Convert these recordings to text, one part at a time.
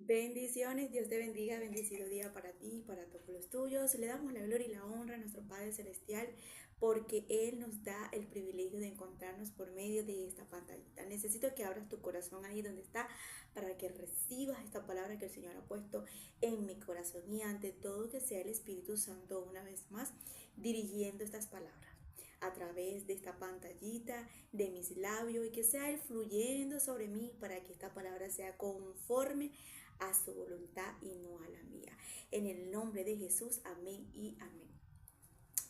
Bendiciones, Dios te bendiga, bendecido día para ti y para todos los tuyos. Le damos la gloria y la honra a nuestro Padre Celestial porque Él nos da el privilegio de encontrarnos por medio de esta pantallita. Necesito que abras tu corazón ahí donde está para que recibas esta palabra que el Señor ha puesto en mi corazón y ante todo que sea el Espíritu Santo una vez más dirigiendo estas palabras a través de esta pantallita de mis labios y que sea Él fluyendo sobre mí para que esta palabra sea conforme a su voluntad y no a la mía. En el nombre de Jesús, amén y amén.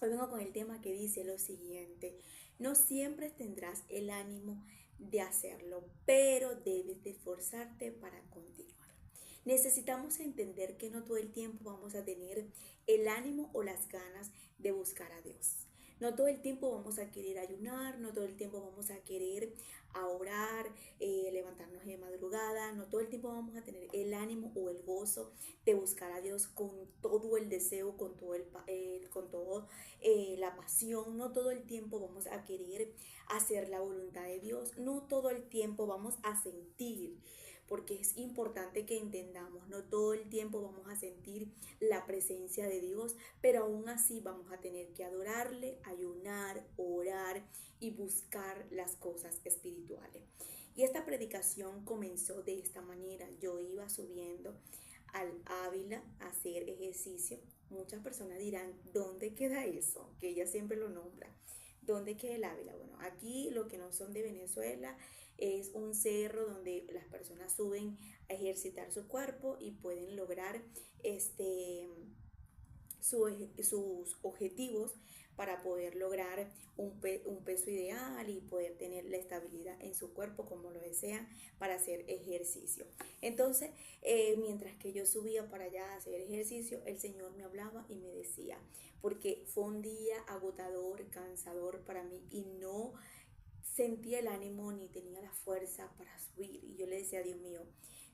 Hoy vengo con el tema que dice lo siguiente: no siempre tendrás el ánimo de hacerlo, pero debes de esforzarte para continuar. Necesitamos entender que no todo el tiempo vamos a tener el ánimo o las ganas de buscar a Dios. No todo el tiempo vamos a querer ayunar, no todo el tiempo vamos a querer orar, levantarnos de madrugada, no todo el tiempo vamos a tener el ánimo o el gozo de buscar a Dios con todo el deseo, con todo la pasión. No todo el tiempo vamos a querer hacer la voluntad de Dios, no todo el tiempo vamos a sentir, porque es importante que entendamos, no todo el tiempo vamos a sentir la presencia de Dios, pero aún así vamos a tener que adorarle, ayunar, orar y buscar las cosas espirituales. Y esta predicación comenzó de esta manera. Yo iba subiendo al Ávila a hacer ejercicio. Muchas personas dirán, ¿dónde queda eso? Que ella siempre lo nombra. ¿Dónde queda el Ávila? Bueno, aquí lo que no son de Venezuela es un cerro donde las personas suben a ejercitar su cuerpo y pueden lograr sus objetivos para poder lograr un peso ideal y poder tener la estabilidad en su cuerpo como lo desean para hacer ejercicio. Entonces, mientras que yo subía para allá a hacer ejercicio, el Señor me hablaba y me decía, porque fue un día agotador, cansador para mí y no sentía el ánimo ni tenía la fuerza para subir. Y yo le decía, Dios mío,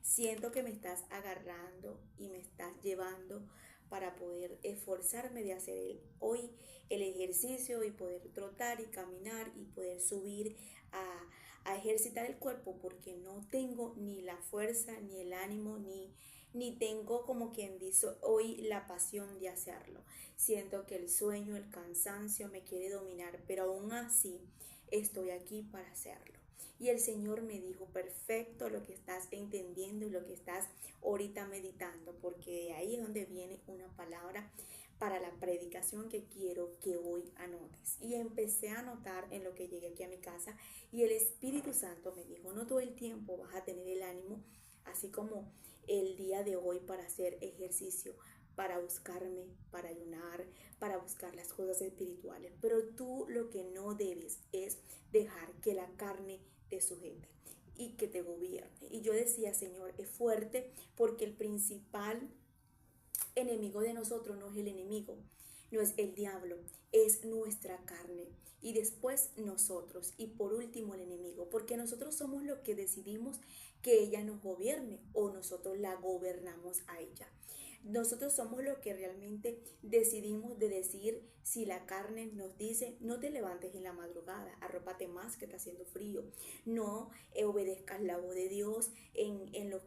siento que me estás agarrando y me estás llevando para poder esforzarme de hacer hoy el ejercicio y poder trotar y caminar y poder subir a ejercitar el cuerpo, porque no tengo ni la fuerza, ni el ánimo, ni tengo, como quien dice, hoy la pasión de hacerlo. Siento que el sueño, el cansancio me quiere dominar, pero aún así estoy aquí para hacerlo. Y el Señor me dijo, perfecto lo que estás entendiendo y lo que estás ahorita meditando, porque de ahí es donde viene una palabra para la predicación que quiero que hoy anotes. Y empecé a anotar en lo que llegué aquí a mi casa y el Espíritu Santo me dijo, no todo el tiempo vas a tener el ánimo, así como el día de hoy, para hacer ejercicio, para buscarme, para ayunar, para buscar las cosas espirituales. Pero tú lo que no debes es dejar que la carne te sujete y que te gobierne. Y yo decía, Señor, es fuerte porque el principal enemigo de nosotros no es el enemigo, no es el diablo, es nuestra carne. Y después nosotros. Y por último el enemigo, porque nosotros somos los que decidimos que ella nos gobierne o nosotros la gobernamos a ella. Nosotros somos los que realmente decidimos de decir, si la carne nos dice, no te levantes en la madrugada, arrópate más que está haciendo frío, no obedezcas la voz de Dios en lo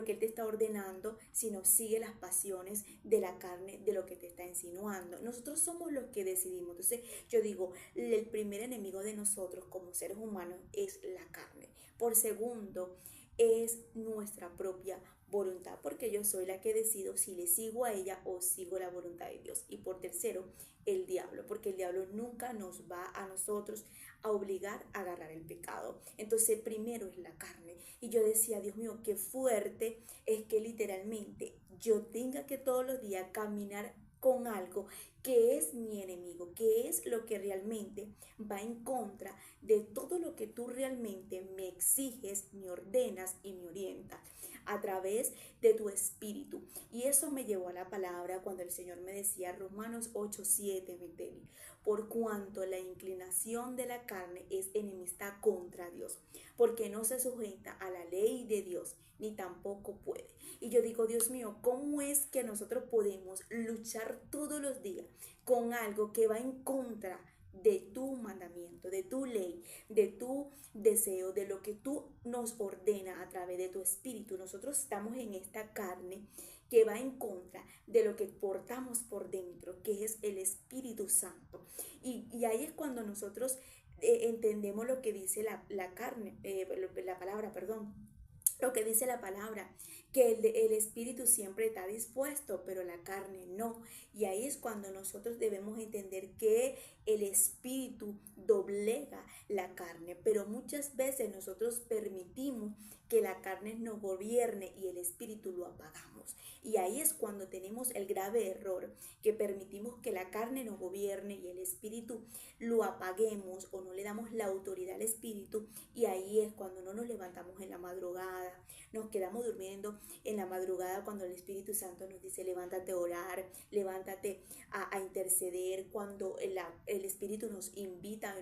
que Él te está ordenando, sino sigue las pasiones de la carne, de lo que te está insinuando. Nosotros somos los que decidimos. Entonces yo digo, el primer enemigo de nosotros como seres humanos es la carne. Por segundo, es nuestra propia voluntad, porque yo soy la que decido si le sigo a ella o sigo la voluntad de Dios. Y por tercero, el diablo, porque el diablo nunca nos va a nosotros a obligar a agarrar el pecado. Entonces primero es la carne. Y yo decía, Dios mío, qué fuerte es que literalmente yo tenga que todos los días caminar con algo que es mi enemigo, que es lo que realmente va en contra de todo lo que tú realmente me exiges, me ordenas y me orientas a través de tu espíritu. Y eso me llevó a la palabra cuando el Señor me decía, Romanos 8:7, por cuanto la inclinación de la carne es enemistad contra Dios, porque no se sujeta a la ley de Dios, ni tampoco puede. Y yo digo, Dios mío, ¿cómo es que nosotros podemos luchar todos los días con algo que va en contra de tu mandamiento, de tu ley, de tu deseo, de lo que tú nos ordena a través de tu espíritu. Nosotros estamos en esta carne que va en contra de lo que portamos por dentro, que es el Espíritu Santo. Y ahí es cuando nosotros entendemos lo que dice la carne, la palabra, perdón, lo que dice la palabra, que el espíritu siempre está dispuesto, pero la carne no. Y ahí es cuando nosotros debemos entender que el espíritu doblega la carne, pero muchas veces nosotros permitimos que la carne nos gobierne y el espíritu lo apagamos. Y ahí es cuando tenemos el grave error, que permitimos que la carne nos gobierne y el espíritu lo apaguemos o no le damos la autoridad al espíritu. Y ahí es cuando no nos levantamos en la madrugada, nos quedamos durmiendo en la madrugada cuando el Espíritu Santo nos dice levántate a orar, levántate a interceder, cuando el Espíritu nos invita,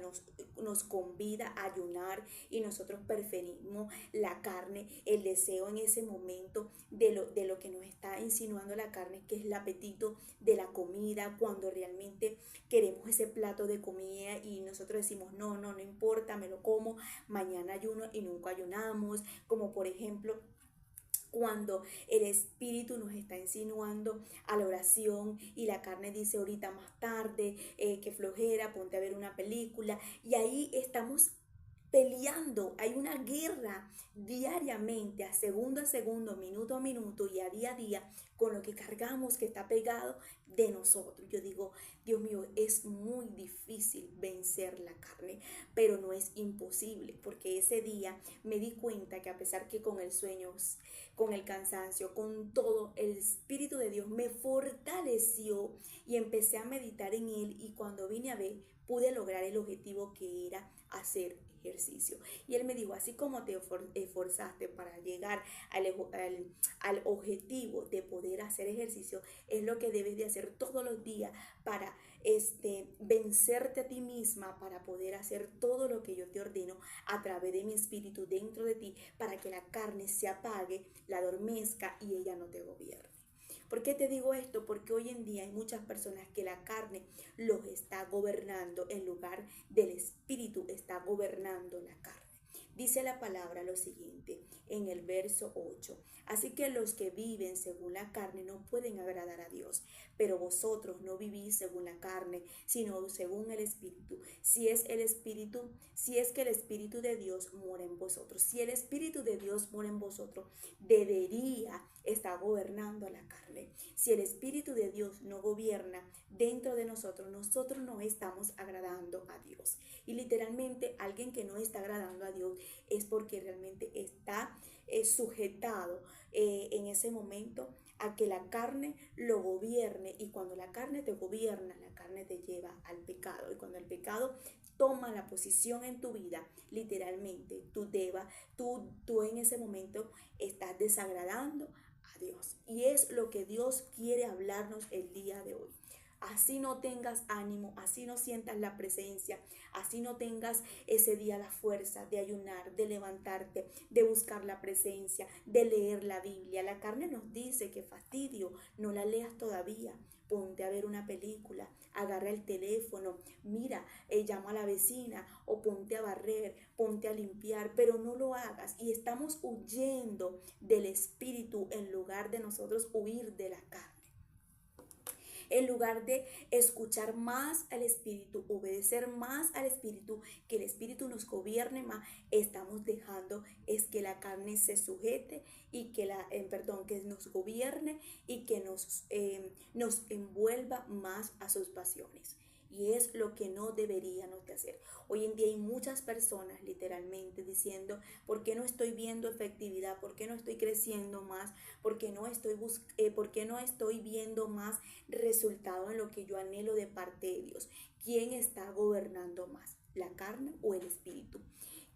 nos convida a ayunar y nosotros preferimos la carne, el deseo en ese momento de lo que nos está insinuando la carne, que es el apetito de la comida, cuando realmente queremos ese plato de comida y nosotros decimos no importa, me lo como, mañana ayuno y nunca ayunamos, como por ejemplo cuando el espíritu nos está insinuando a la oración y la carne dice ahorita más tarde, que flojera, ponte a ver una película, y ahí estamos peleando, hay una guerra diariamente, a segundo, minuto a minuto y a día, con lo que cargamos que está pegado de nosotros. Yo digo, Dios mío, es muy difícil vencer la carne, pero no es imposible, porque ese día me di cuenta que a pesar que con el sueño, con el cansancio, con todo, el Espíritu de Dios me fortaleció y empecé a meditar en Él, y cuando vine a ver, pude lograr el objetivo que era hacer ejercicio. Y él me dijo, así como te esforzaste para llegar al objetivo de poder hacer ejercicio, es lo que debes de hacer todos los días para vencerte a ti misma, para poder hacer todo lo que yo te ordeno a través de mi espíritu dentro de ti, para que la carne se apague, la adormezca y ella no te gobierne. ¿Por qué te digo esto? Porque hoy en día hay muchas personas que la carne los está gobernando en lugar del espíritu está gobernando la carne. Dice la palabra lo siguiente en el verso 8. Así que los que viven según la carne no pueden agradar a Dios, pero vosotros no vivís según la carne, sino según el Espíritu. Si es que el Espíritu de Dios mora en vosotros. Si el Espíritu de Dios mora en vosotros, debería estar gobernando a la carne. Si el Espíritu de Dios no gobierna dentro de nosotros, nosotros no estamos agradando a Dios. Y literalmente alguien que no está agradando a Dios es porque realmente está sujetado en ese momento a que la carne lo gobierne, y cuando la carne te gobierna, la carne te lleva al pecado, y cuando el pecado toma la posición en tu vida, literalmente tú en ese momento estás desagradando a Dios, y es lo que Dios quiere hablarnos el día de hoy. Así no tengas ánimo, así no sientas la presencia, así no tengas ese día la fuerza de ayunar, de levantarte, de buscar la presencia, de leer la Biblia. La carne nos dice que fastidio, no la leas todavía. Ponte a ver una película, agarra el teléfono, mira, llama a la vecina, o ponte a barrer, ponte a limpiar, pero no lo hagas. Y estamos huyendo del espíritu en lugar de nosotros huir de la carne. En lugar de escuchar más al Espíritu, obedecer más al Espíritu, que el Espíritu nos gobierne más, estamos dejando es que la carne se sujete y que que nos gobierne y que nos envuelva más a sus pasiones. Y es lo que no deberíamos de hacer. Hoy en día hay muchas personas literalmente diciendo, ¿por qué no estoy viendo efectividad? ¿Por qué no estoy creciendo más? ¿Por qué no estoy viendo más resultado en lo que yo anhelo de parte de Dios? ¿Quién está gobernando más? ¿La carne o el espíritu?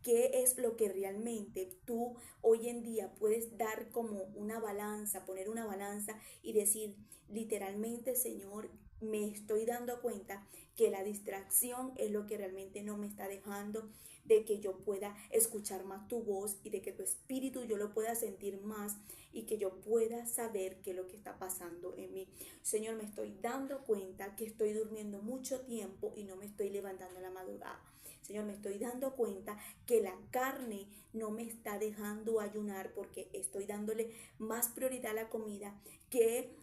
¿Qué es lo que realmente tú hoy en día puedes dar como una balanza, poner una balanza y decir, literalmente, Señor, me estoy dando cuenta que la distracción es lo que realmente no me está dejando de que yo pueda escuchar más tu voz y de que tu espíritu yo lo pueda sentir más y que yo pueda saber qué es lo que está pasando en mí. Señor, me estoy dando cuenta que estoy durmiendo mucho tiempo y no me estoy levantando en la madrugada. Señor, me estoy dando cuenta que la carne no me está dejando ayunar porque estoy dándole más prioridad a la comida que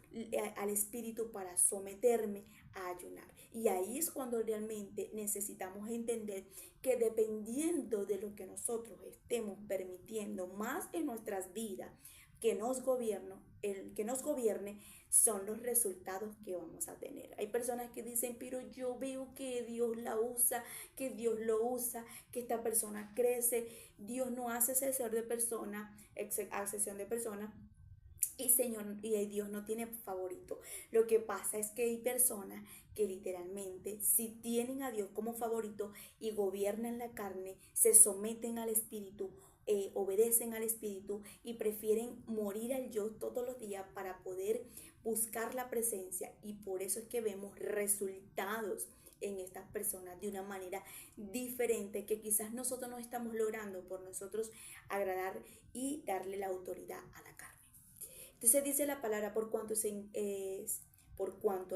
al espíritu para someterme a ayunar. Y ahí es cuando realmente necesitamos entender que dependiendo de lo que nosotros estemos permitiendo más en nuestras vidas, el que nos gobierne son los resultados que vamos a tener. Hay personas que dicen, pero yo veo que Dios la usa, que Dios lo usa, que esta persona crece. Dios no hace excepción de persona, y Señor, y Dios no tiene favorito. Lo que pasa es que hay personas que literalmente, si tienen a Dios como favorito y gobiernan la carne, se someten al espíritu, obedecen al espíritu y prefieren morir al yo todos los días para poder buscar la presencia. Y por eso es que vemos resultados en estas personas de una manera diferente que quizás nosotros no estamos logrando por nosotros agradar y darle la autoridad a la carne. Entonces dice la palabra, por cuanto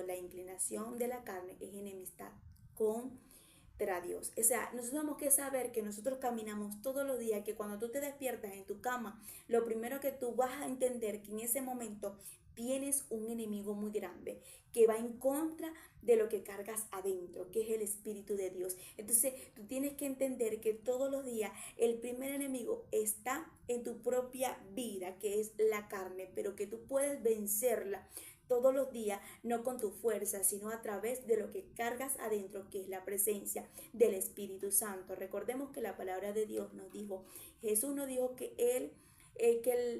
la inclinación de la carne es enemistad contra Dios. O sea, nosotros tenemos que saber que nosotros caminamos todos los días, que cuando tú te despiertas en tu cama, lo primero que tú vas a entender que en ese momento tienes un enemigo muy grande que va en contra de lo que cargas adentro, que es el Espíritu de Dios. Entonces tú tienes que entender que todos los días el primer enemigo está en tu propia vida, que es la carne, pero que tú puedes vencerla todos los días, no con tu fuerza, sino a través de lo que cargas adentro, que es la presencia del Espíritu Santo. Recordemos que la palabra de Dios nos dijo, Jesús nos dijo que Él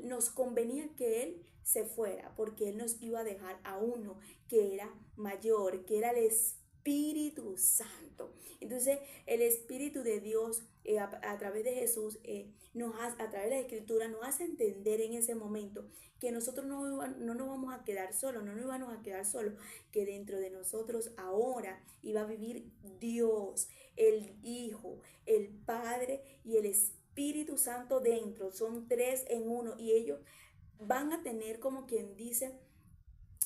nos convenía que Él se fuera, porque Él nos iba a dejar a uno que era mayor, que era el Espíritu Santo. Entonces el Espíritu de Dios a través de Jesús, a través de la Escritura, nos hace entender en ese momento que nosotros no nos vamos a quedar solos, no nos íbamos a quedar solos, que dentro de nosotros ahora iba a vivir Dios, el Hijo, el Padre y el Espíritu Santo dentro. Son tres en uno y ellos van a tener, como quien dice,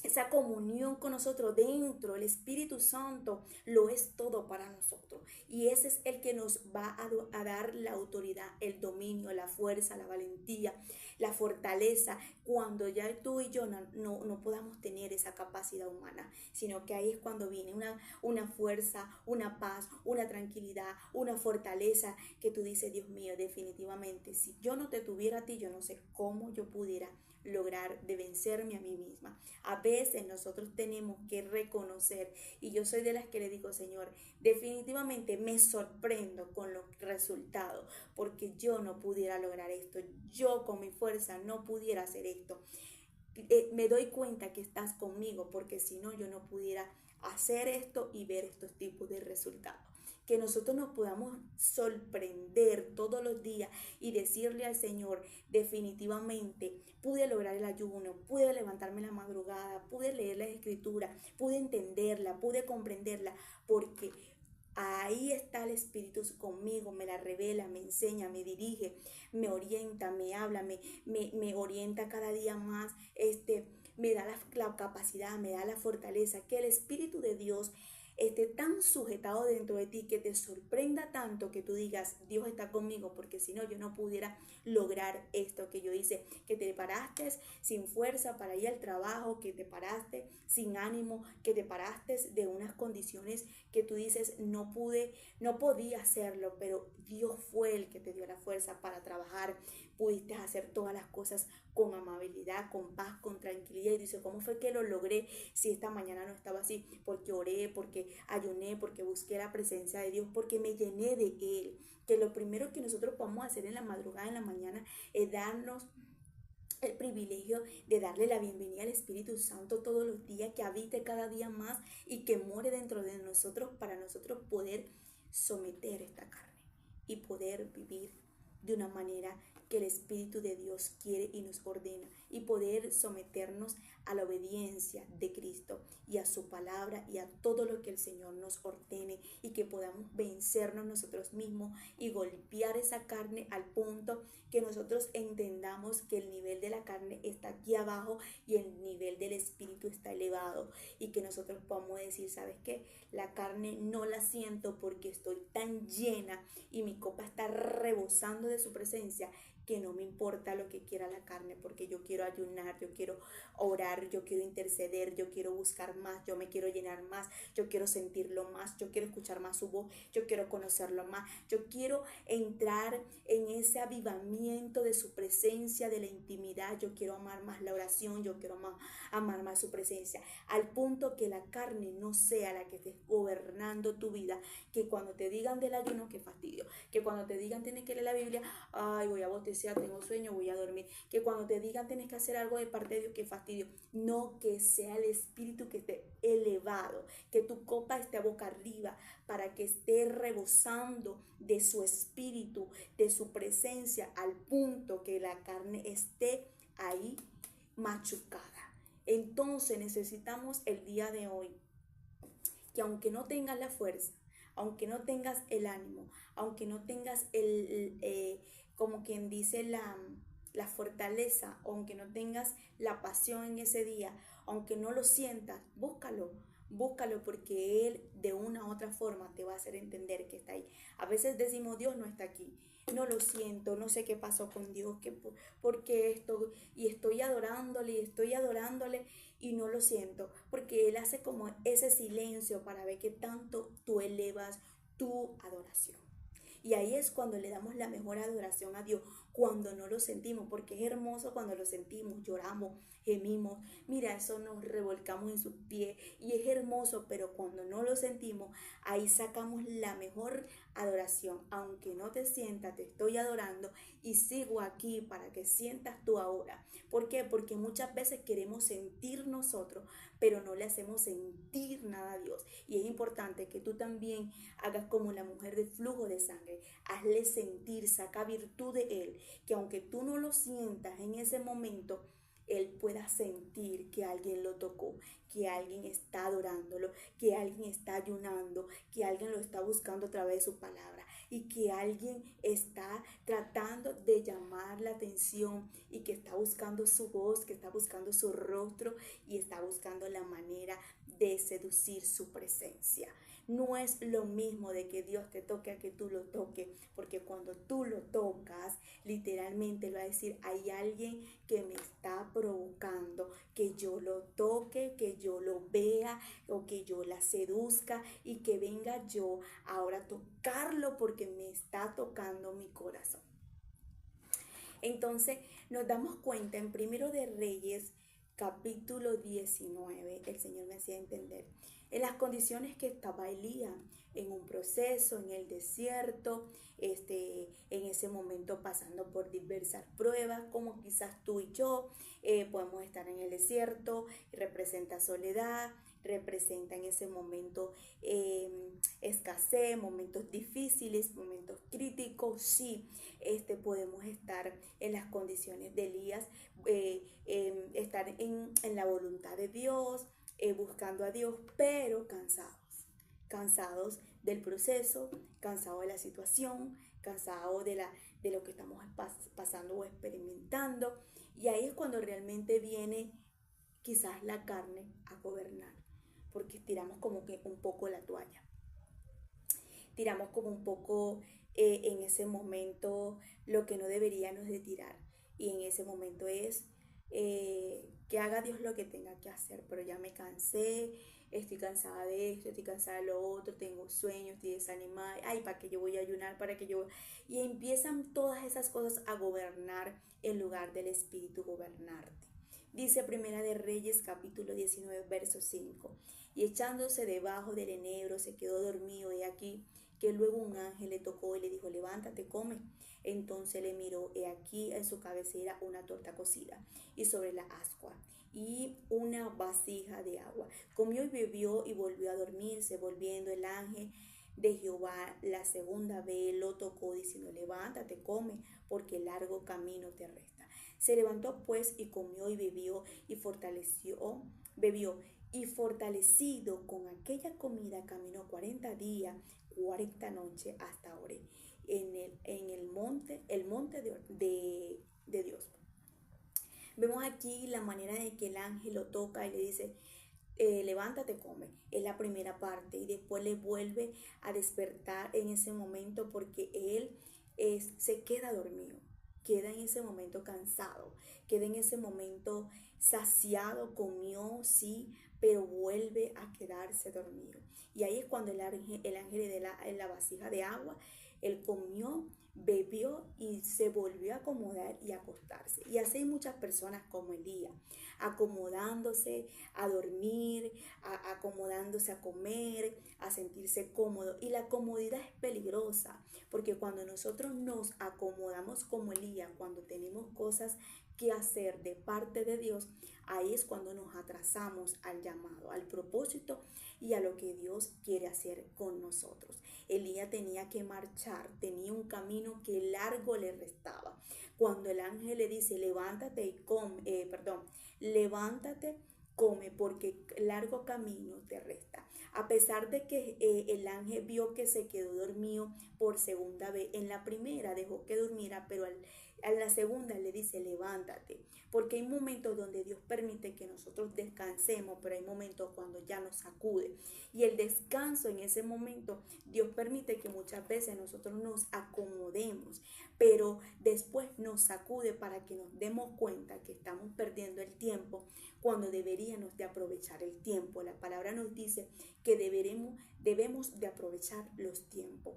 esa comunión con nosotros dentro. El Espíritu Santo lo es todo para nosotros y ese es el que nos va a dar la autoridad, el dominio, la fuerza, la valentía, la fortaleza, cuando ya tú y yo no podamos tener esa capacidad humana, sino que ahí es cuando viene una fuerza, una paz, una tranquilidad, una fortaleza que tú dices, Dios mío, definitivamente, si yo no te tuviera a ti, yo no sé cómo yo pudiera lograr de vencerme a mí misma. A veces nosotros tenemos que reconocer, y yo soy de las que le digo, Señor, definitivamente me sorprendo con los resultados, porque yo no pudiera lograr esto, yo con mi fuerza no pudiera hacer esto. Me doy cuenta que estás conmigo, porque si no, yo no pudiera hacer esto y ver estos tipos de resultados. Que nosotros nos podamos sorprender todos los días y decirle al Señor, definitivamente pude lograr el ayuno, pude levantarme en la madrugada, pude leer la escritura, pude entenderla, pude comprenderla, porque ahí está el Espíritu conmigo, me la revela, me enseña, me dirige, me orienta, me habla, me orienta cada día más, me da la capacidad, me da la fortaleza, que el Espíritu de Dios esté tan sujetado dentro de ti, que te sorprenda tanto que tú digas, Dios está conmigo, porque si no, yo no pudiera lograr esto que yo hice, que te paraste sin fuerza para ir al trabajo, que te paraste sin ánimo, que te paraste de unas condiciones que tú dices, no podía hacerlo, pero Dios fue el que te dio la fuerza para trabajar, pudiste hacer todas las cosas con amabilidad, con paz, con tranquilidad, y dice, ¿cómo fue que lo logré si esta mañana no estaba así? Porque oré, porque ayuné, porque busqué la presencia de Dios, porque me llené de Él. Que lo primero que nosotros podemos hacer en la madrugada, en la mañana, es darnos el privilegio de darle la bienvenida al Espíritu Santo todos los días, que habite cada día más y que more dentro de nosotros, para nosotros poder someter esta carne y poder vivir de una manera que el Espíritu de Dios quiere y nos ordena, y poder someternos a la obediencia de Cristo y a su palabra y a todo lo que el Señor nos ordene, y que podamos vencernos nosotros mismos y golpear esa carne al punto que nosotros entendamos que el nivel de la carne está aquí abajo y el nivel del Espíritu está elevado, y que nosotros podamos decir, ¿sabes qué? La carne no la siento porque estoy tan llena y mi copa está rebosando de su presencia, que no me importa lo que quiera la carne, porque yo quiero ayunar, yo quiero orar, yo quiero interceder, yo quiero buscar más, yo me quiero llenar más, yo quiero sentirlo más, yo quiero escuchar más su voz, yo quiero conocerlo más, yo quiero entrar en ese avivamiento de su presencia, de la intimidad, yo quiero amar más la oración, yo quiero amar más su presencia, al punto que la carne no sea la que esté gobernando tu vida, que cuando te digan del ayuno, qué fastidio, que cuando te digan tienes que leer la Biblia, ay, voy a bostezar, tengo sueño, voy a dormir, que cuando te digan tienes que hacer algo de parte de Dios, qué fastidio. No, que sea el Espíritu que esté elevado, que tu copa esté boca arriba, para que esté rebosando de su Espíritu, de su presencia, al punto que la carne esté ahí machucada. Entonces necesitamos el día de hoy que, aunque no tengas la fuerza, aunque no tengas el ánimo, aunque no tengas como quien dice, la fortaleza, aunque no tengas la pasión en ese día, aunque no lo sientas, búscalo, porque Él de una u otra forma te va a hacer entender que está ahí. A veces decimos, Dios no está aquí, no lo siento, no sé qué pasó con Dios, porque esto, y estoy adorándole y no lo siento, porque Él hace como ese silencio para ver qué tanto tú elevas tu adoración. Y ahí es cuando le damos la mejor adoración a Dios, cuando no lo sentimos, porque es hermoso cuando lo sentimos, lloramos, gemimos, mira, eso nos revolcamos en sus pies y es hermoso, pero cuando no lo sentimos, ahí sacamos la mejor adoración. Aunque no te sientas, te estoy adorando y sigo aquí para que sientas tú ahora. ¿Por qué? Porque muchas veces queremos sentir nosotros, pero no le hacemos sentir nada a Dios. Y es importante que tú también hagas como la mujer de flujo de sangre, hazle sentir, saca virtud de Él, que aunque tú no lo sientas en ese momento, Él pueda sentir que alguien lo tocó, que alguien está adorándolo, que alguien está ayunando, que alguien lo está buscando a través de su palabra, y que alguien está tratando de llamar la atención, y que está buscando su voz, que está buscando su rostro, y está buscando la manera de seducir su presencia. No es lo mismo de que Dios te toque a que tú lo toques, porque cuando tú lo tocas, literalmente va a decir, hay alguien que me está provocando que yo lo toque, que yo lo vea, o que yo la seduzca, y que venga yo ahora a tocarlo porque me está tocando mi corazón. Entonces nos damos cuenta en Primero de Reyes, capítulo 19, el Señor me hacía entender, en las condiciones que estaba Elías, en un proceso, en el desierto, en ese momento pasando por diversas pruebas, como quizás tú y yo podemos estar en el desierto, representa soledad, representa en ese momento escasez, momentos difíciles, momentos críticos. Sí, podemos estar en las condiciones de Elías, estar en la voluntad de Dios, buscando a Dios, pero cansados del proceso, cansados de la situación, cansados de lo que estamos pasando o experimentando. Y ahí es cuando realmente viene quizás la carne a gobernar, porque tiramos como que un poco la toalla, tiramos como un poco en ese momento lo que no deberíamos de tirar, y en ese momento es que haga Dios lo que tenga que hacer, pero ya me cansé, estoy cansada de esto, estoy cansada de lo otro, tengo sueños, estoy desanimada, ay, ¿para qué yo voy a ayunar? ¿Para qué yo? Y empiezan todas esas cosas a gobernar en lugar del Espíritu gobernarte. Dice Primera de Reyes, capítulo 19, verso 5, y echándose debajo del enebro se quedó dormido, y aquí que luego un ángel le tocó y le dijo, levántate, come. Entonces le miró, he aquí en su cabecera una torta cocida, y sobre la ascua, y una vasija de agua. Comió y bebió y volvió a dormirse. Volviendo el ángel de Jehová la segunda vez lo tocó diciendo, levántate, come, porque largo camino te resta. Se levantó pues y comió y bebió y fortalecido con aquella comida caminó 40 días, 40 noches hasta Oreb, el monte de Dios. Vemos aquí la manera de que el ángel lo toca y le dice, levántate, come. Es la primera parte y después le vuelve a despertar en ese momento porque él se queda dormido, queda en ese momento cansado, queda en ese momento saciado, comió, sí, pero vuelve a quedarse dormido. Y ahí es cuando el ángel le da la vasija de agua, él comió, bebió y se volvió a acomodar y acostarse. Y así hay muchas personas como Elías, acomodándose a dormir, acomodándose a comer, a sentirse cómodo. Y la comodidad es peligrosa, porque cuando nosotros nos acomodamos como Elías, cuando tenemos cosas que hacer de parte de Dios, ahí es cuando nos atrasamos al llamado, al propósito y a lo que Dios quiere hacer con nosotros. Elías tenía que marchar, tenía un camino que largo le restaba. Cuando el ángel le dice, levántate y levántate, come, porque largo camino te resta. A pesar de que el ángel vio que se quedó dormido por segunda vez, en la primera dejó que durmiera, pero a la segunda le dice, levántate, porque hay momentos donde Dios permite que nosotros descansemos, pero hay momentos cuando ya nos sacude. Y el descanso en ese momento, Dios permite que muchas veces nosotros nos acomodemos, pero después nos sacude para que nos demos cuenta que estamos perdiendo el tiempo cuando deberíamos de aprovechar el tiempo. La palabra nos dice que debemos de aprovechar los tiempos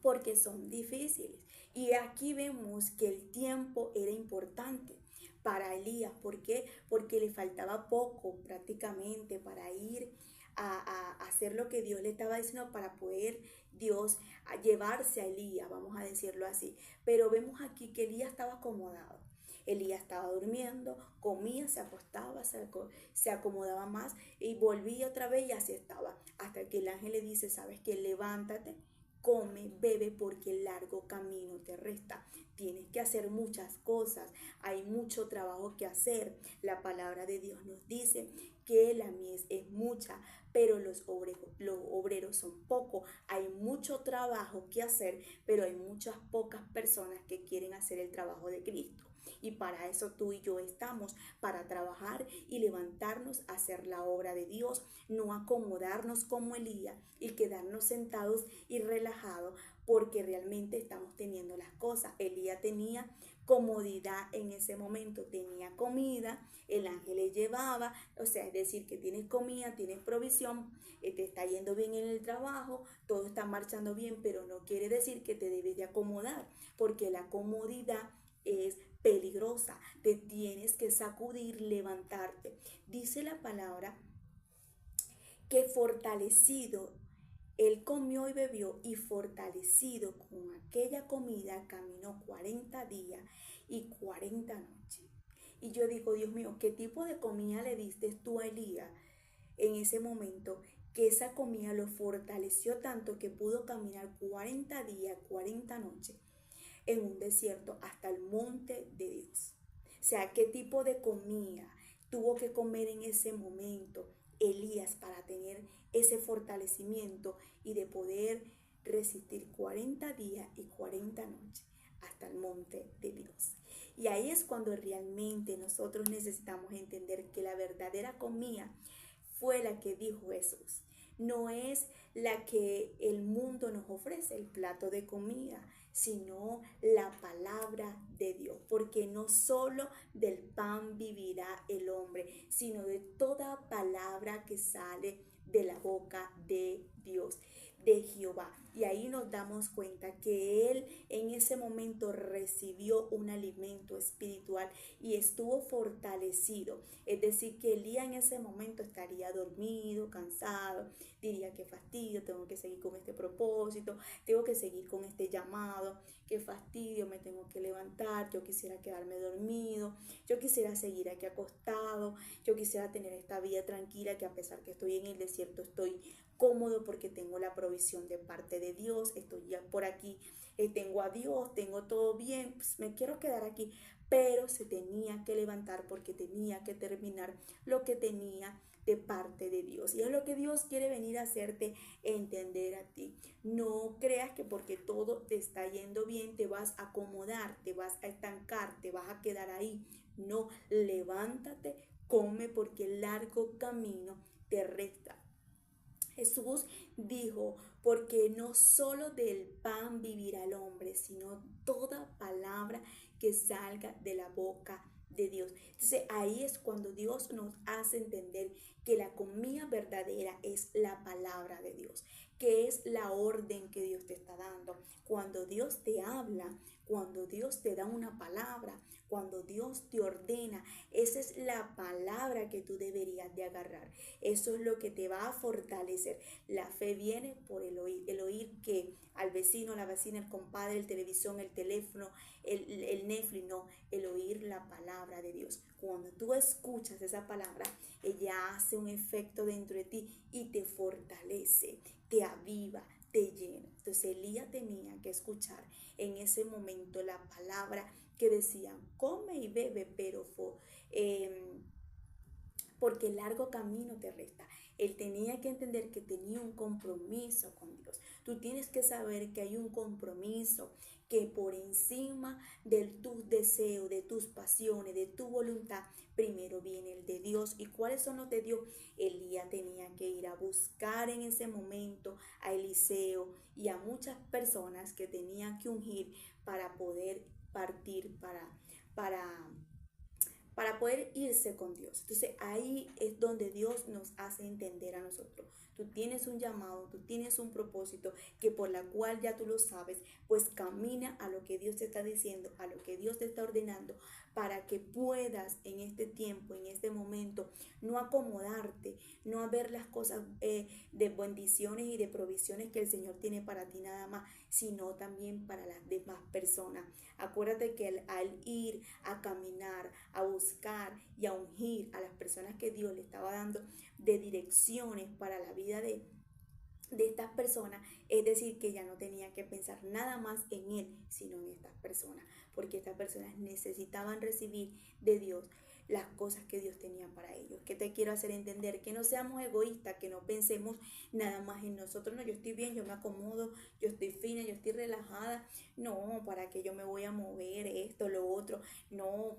porque son difíciles. Y aquí vemos que el tiempo era importante para Elías. ¿Por qué? Porque le faltaba poco prácticamente para ir a hacer lo que Dios le estaba diciendo para poder Dios a llevarse a Elías, vamos a decirlo así. Pero vemos aquí que Elías estaba acomodado. Elías estaba durmiendo, comía, se acostaba, se acomodaba más y volvía otra vez y así estaba. Hasta que el ángel le dice, ¿sabes qué? Levántate, come, bebe, porque el largo camino te resta. Tienes que hacer muchas cosas, hay mucho trabajo que hacer. La palabra de Dios nos dice que la mies es mucha, pero los obreros son pocos. Hay mucho trabajo que hacer, pero hay muchas pocas personas que quieren hacer el trabajo de Cristo. Y para eso tú y yo estamos, para trabajar y levantarnos a hacer la obra de Dios, no acomodarnos como Elías y quedarnos sentados y relajados porque realmente estamos teniendo las cosas. Elías tenía comodidad en ese momento, tenía comida, el ángel le llevaba, o sea, es decir, que tienes comida, tienes provisión, te está yendo bien en el trabajo, todo está marchando bien, pero no quiere decir que te debes de acomodar, porque la comodidad es peligrosa, te tienes que sacudir, levantarte. Dice la palabra que fortalecido, él comió y bebió y fortalecido con aquella comida caminó 40 días y 40 noches. Y yo digo, Dios mío, ¿qué tipo de comida le diste tú a Elías en ese momento? Que esa comida lo fortaleció tanto que pudo caminar 40 días, 40 noches en un desierto hasta el monte de Dios. O sea, ¿qué tipo de comida tuvo que comer en ese momento Elías para tener ese fortalecimiento y de poder resistir 40 días y 40 noches hasta el monte de Dios? Y ahí es cuando realmente nosotros necesitamos entender que la verdadera comida fue la que dijo Jesús. No es la que el mundo nos ofrece, el plato de comida, sino la palabra de Dios. Porque no solo del pan vivirá el hombre, sino de toda palabra que sale de la boca de Dios, de Jehová. Y ahí nos damos cuenta que él en ese momento recibió un alimento espiritual y estuvo fortalecido. Es decir, que Elías en ese momento estaría dormido, cansado, diría que fastidio, tengo que seguir con este propósito, tengo que seguir con este llamado, qué fastidio, me tengo que levantar, yo quisiera quedarme dormido, yo quisiera seguir aquí acostado, yo quisiera tener esta vida tranquila, que a pesar que estoy en el desierto estoy cómodo porque tengo la provisión provisión de parte de Dios, estoy ya por aquí, tengo a Dios, tengo todo bien, pues me quiero quedar aquí, pero se tenía que levantar porque tenía que terminar lo que tenía de parte de Dios. Y es lo que Dios quiere venir a hacerte entender a ti. No creas que porque todo te está yendo bien te vas a acomodar, te vas a estancar, te vas a quedar ahí. No, levántate, come porque el largo camino te resta. Jesús dijo, porque no solo del pan vivirá el hombre, sino toda palabra que salga de la boca de Dios. Entonces ahí es cuando Dios nos hace entender que la comida verdadera es la palabra de Dios, que es la orden que Dios te está dando. Cuando Dios te habla, cuando Dios te da una palabra, cuando Dios te ordena, esa es la palabra que tú deberías de agarrar. Eso es lo que te va a fortalecer. La fe viene por el oír que al vecino, la vecina, el compadre, el televisión, el teléfono, el Netflix, no, el oír la palabra de Dios. Cuando tú escuchas esa palabra, ella hace un efecto dentro de ti y te fortalece, te aviva, te llena. Entonces Elías tenía que escuchar en ese momento la palabra que decían, come y bebe, pero porque el largo camino te resta. Él tenía que entender que tenía un compromiso con Dios. Tú tienes que saber que hay un compromiso, que por encima de tus deseos, de tus pasiones, de tu voluntad, primero viene el de Dios. ¿Y cuáles son los de Dios? Elías tenía que ir a buscar en ese momento a Eliseo y a muchas personas que tenían que ungir para poder partir, para para poder irse con Dios. Entonces ahí es donde Dios nos hace entender a nosotros. Tú tienes un llamado, tú tienes un propósito que por la cual ya tú lo sabes, pues camina a lo que Dios te está diciendo, a lo que Dios te está ordenando, para que puedas en este tiempo, en este momento, no acomodarte, no a ver las cosas de bendiciones y de provisiones que el Señor tiene para ti nada más, sino también para las demás personas. Acuérdate que al ir a caminar, a buscar y a ungir a las personas que Dios le estaba dando de direcciones para la vida de estas personas, es decir, que ya no tenía que pensar nada más en él, sino en estas personas, porque estas personas necesitaban recibir de Dios las cosas que Dios tenía para ellos. Que te quiero hacer entender que no seamos egoístas, que no pensemos nada más en nosotros. No, yo estoy bien, yo me acomodo, yo estoy fina, yo estoy relajada. No, para que yo me voy a mover esto, lo otro. No,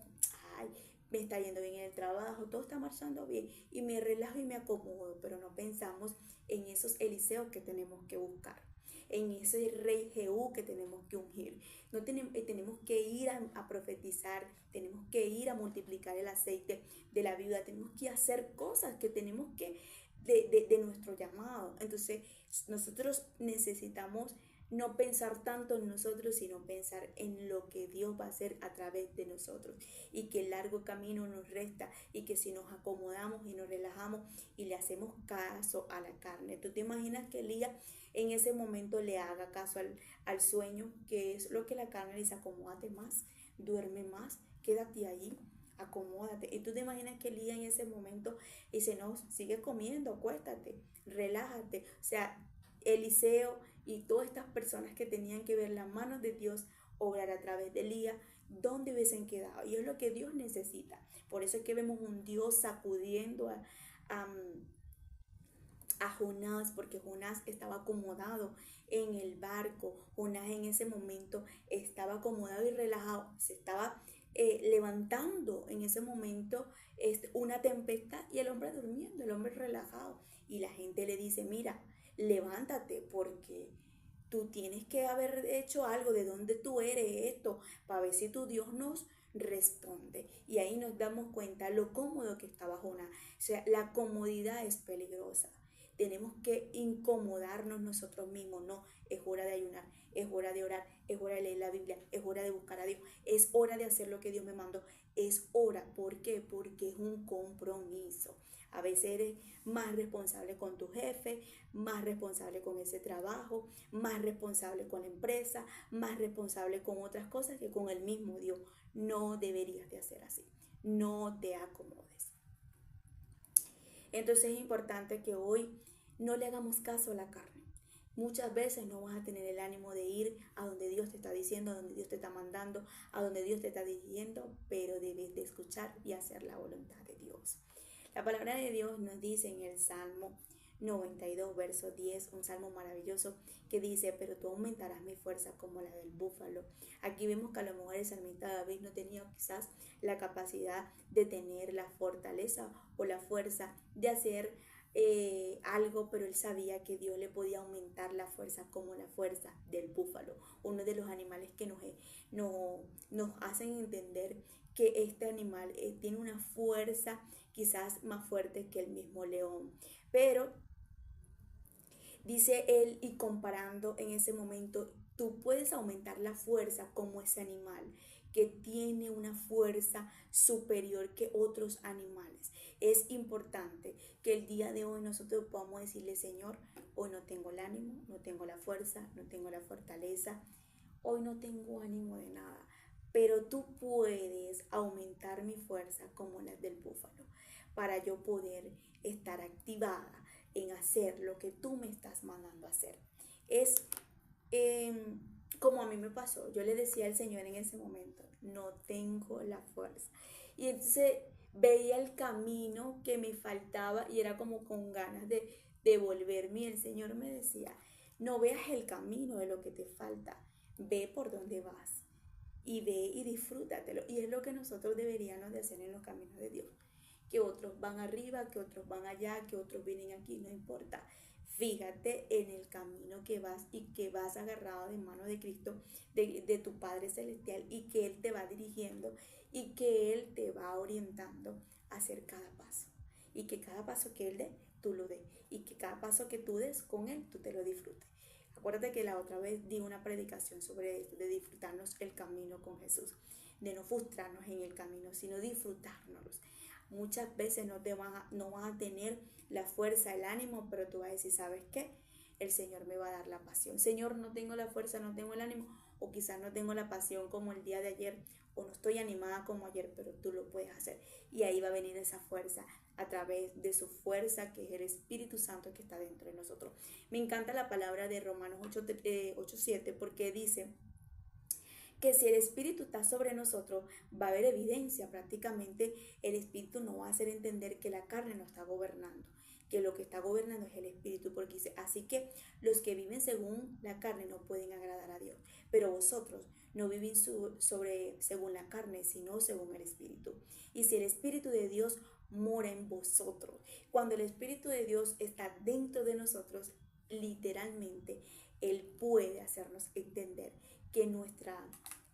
ay, me está yendo bien en el trabajo, todo está marchando bien y me relajo y me acomodo, pero no pensamos en esos Eliseos que tenemos que buscar, en ese rey Jehú que tenemos que ungir. No tenemos que ir a profetizar, tenemos que ir a multiplicar el aceite de la viuda, tenemos que hacer cosas que tenemos que de nuestro llamado. Entonces nosotros necesitamos no pensar tanto en nosotros, sino pensar en lo que Dios va a hacer a través de nosotros y que el largo camino nos resta y que si nos acomodamos y nos relajamos y le hacemos caso a la carne. ¿Tú te imaginas que Elías en ese momento le haga caso al sueño, que es lo que la carne le dice? Acomódate más, duerme más, quédate allí, acomódate? Y tú te imaginas que Elías en ese momento dice, no, sigue comiendo, acuéstate, relájate. O sea, Eliseo y todas estas personas que tenían que ver las manos de Dios obrar a través de Elías, ¿dónde hubiesen quedado? Y es lo que Dios necesita. Por eso es que vemos un Dios sacudiendo a, a Jonás, porque Jonás estaba acomodado en el barco. Jonás en ese momento estaba acomodado y relajado, se estaba levantando en ese momento una tempestad y el hombre durmiendo, el hombre relajado. Y la gente le dice, mira, levántate porque tú tienes que haber hecho algo, de dónde tú eres esto, para ver si tu Dios nos responde. Y ahí nos damos cuenta lo cómodo que estaba Jonás. O sea, la comodidad es peligrosa. Tenemos que incomodarnos nosotros mismos. No, es hora de ayunar, es hora de orar, es hora de leer la Biblia, es hora de buscar a Dios, es hora de hacer lo que Dios me mandó. Es hora. ¿Por qué? Porque es un compromiso. A veces eres más responsable con tu jefe, más responsable con ese trabajo, más responsable con la empresa, más responsable con otras cosas que con el mismo Dios. No deberías de hacer así. No te acomodes. Entonces es importante que hoy no le hagamos caso a la carne. Muchas veces no vas a tener el ánimo de ir a donde Dios te está diciendo, a donde Dios te está mandando, a donde Dios te está dirigiendo, pero debes de escuchar y hacer la voluntad de Dios. La palabra de Dios nos dice en el Salmo 92, verso 10, un salmo maravilloso que dice, pero tú aumentarás mi fuerza como la del búfalo. Aquí vemos que a lo mejor el salmista David no tenía quizás la capacidad de tener la fortaleza o la fuerza de hacer algo, pero él sabía que Dios le podía aumentar la fuerza como la fuerza del búfalo, uno de los animales que nos hacen entender que este animal tiene una fuerza quizás más fuerte que el mismo león. Pero dice él, y comparando en ese momento, tú puedes aumentar la fuerza como ese animal que tiene una fuerza superior que otros animales. Es importante que el día de hoy nosotros podamos decirle, Señor, hoy no tengo el ánimo, no tengo la fuerza, no tengo la fortaleza, hoy no tengo ánimo de nada, pero tú puedes aumentar mi fuerza como la del búfalo para yo poder estar activada en hacer lo que tú me estás mandando a hacer. Es como a mí me pasó. Yo le decía al Señor en ese momento, no tengo la fuerza. Y entonces veía el camino que me faltaba y era como con ganas de volverme. Y el Señor me decía, no veas el camino de lo que te falta, ve por dónde vas y ve y disfrútatelo. Y es lo que nosotros deberíamos de hacer en los caminos de Dios. Que otros van arriba, que otros van allá, que otros vienen aquí, no importa. Fíjate en el camino que vas y que vas agarrado de mano de Cristo, de tu Padre Celestial, y que Él te va dirigiendo y que Él te va orientando a hacer cada paso. Y que cada paso que Él dé, tú lo des. Y que cada paso que tú des con Él, tú te lo disfrutes. Acuérdate que la otra vez di una predicación sobre esto, de disfrutarnos el camino con Jesús, de no frustrarnos en el camino, sino disfrutárnoslos. Muchas veces no vas a tener la fuerza, el ánimo, pero tú vas a decir, ¿sabes qué? El Señor me va a dar la pasión. Señor, no tengo la fuerza, no tengo el ánimo, o quizás no tengo la pasión como el día de ayer, o no estoy animada como ayer, pero tú lo puedes hacer. Y ahí va a venir esa fuerza a través de su fuerza, que es el Espíritu Santo que está dentro de nosotros. Me encanta la palabra de Romanos 8:7 porque dice que si el Espíritu está sobre nosotros, va a haber evidencia. Prácticamente el Espíritu nos va a hacer entender que la carne no está gobernando, que lo que está gobernando es el Espíritu, porque dice, así que los que viven según la carne no pueden agradar a Dios, pero vosotros no vivís según la carne, sino según el Espíritu. Y si el Espíritu de Dios mora en vosotros, cuando el Espíritu de Dios está dentro de nosotros, literalmente, Él puede hacernos entender que nuestra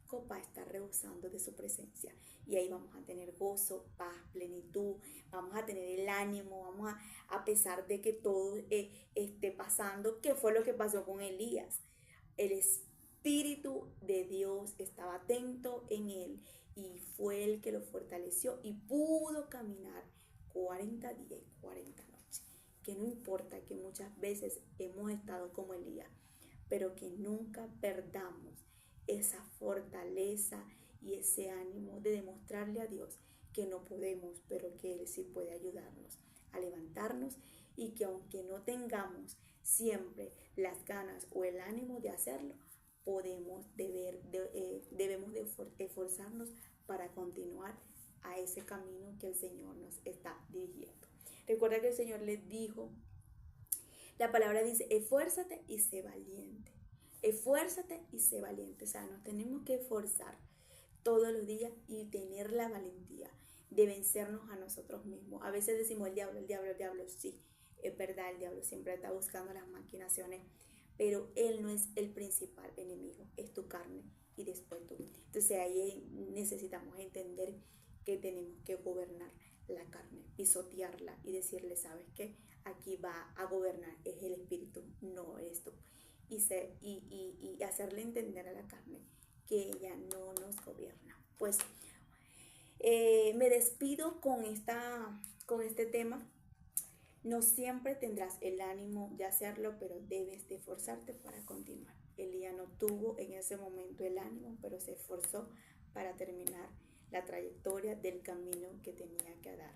copa está rebosando de su presencia, y ahí vamos a tener gozo, paz, plenitud, vamos a tener el ánimo, a pesar de que todo esté pasando. ¿Qué fue lo que pasó con Elías? El Espíritu de Dios estaba atento en él y fue el que lo fortaleció y pudo caminar 40 días y 40 noches. Que no importa que muchas veces hemos estado como Elías, pero que nunca perdamos esa fortaleza y ese ánimo de demostrarle a Dios que no podemos, pero que Él sí puede ayudarnos a levantarnos, y que aunque no tengamos siempre las ganas o el ánimo de hacerlo, debemos de esforzarnos para continuar a ese camino que el Señor nos está dirigiendo. Recuerda que el Señor les dijo, la palabra dice, esfuérzate y sé valiente. Esfuérzate y sé valiente. O sea, nos tenemos que esforzar todos los días y tener la valentía de vencernos a nosotros mismos. A veces decimos el diablo, el diablo, el diablo. Sí, es verdad, el diablo siempre está buscando las maquinaciones, pero él no es el principal enemigo, es tu carne y después tú. Entonces ahí necesitamos entender que tenemos que gobernar la carne, pisotearla y decirle, ¿sabes qué? Aquí va a gobernar, es el Espíritu, no eres tú. Y hacerle entender a la carne que ella no nos gobierna. Pues me despido con este tema. No siempre tendrás el ánimo de hacerlo, pero debes de esforzarte para continuar. Elías no tuvo en ese momento el ánimo, pero se esforzó para terminar la trayectoria del camino que tenía que dar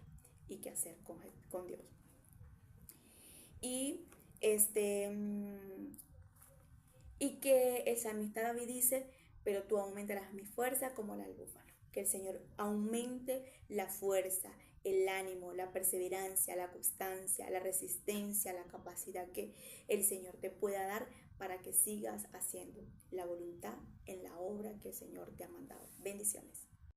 y que hacer con Dios. Y Y que el salmista David dice, pero tú aumentarás mi fuerza como la del búfalo. Que el Señor aumente la fuerza, el ánimo, la perseverancia, la constancia, la resistencia, la capacidad que el Señor te pueda dar para que sigas haciendo la voluntad en la obra que el Señor te ha mandado. Bendiciones.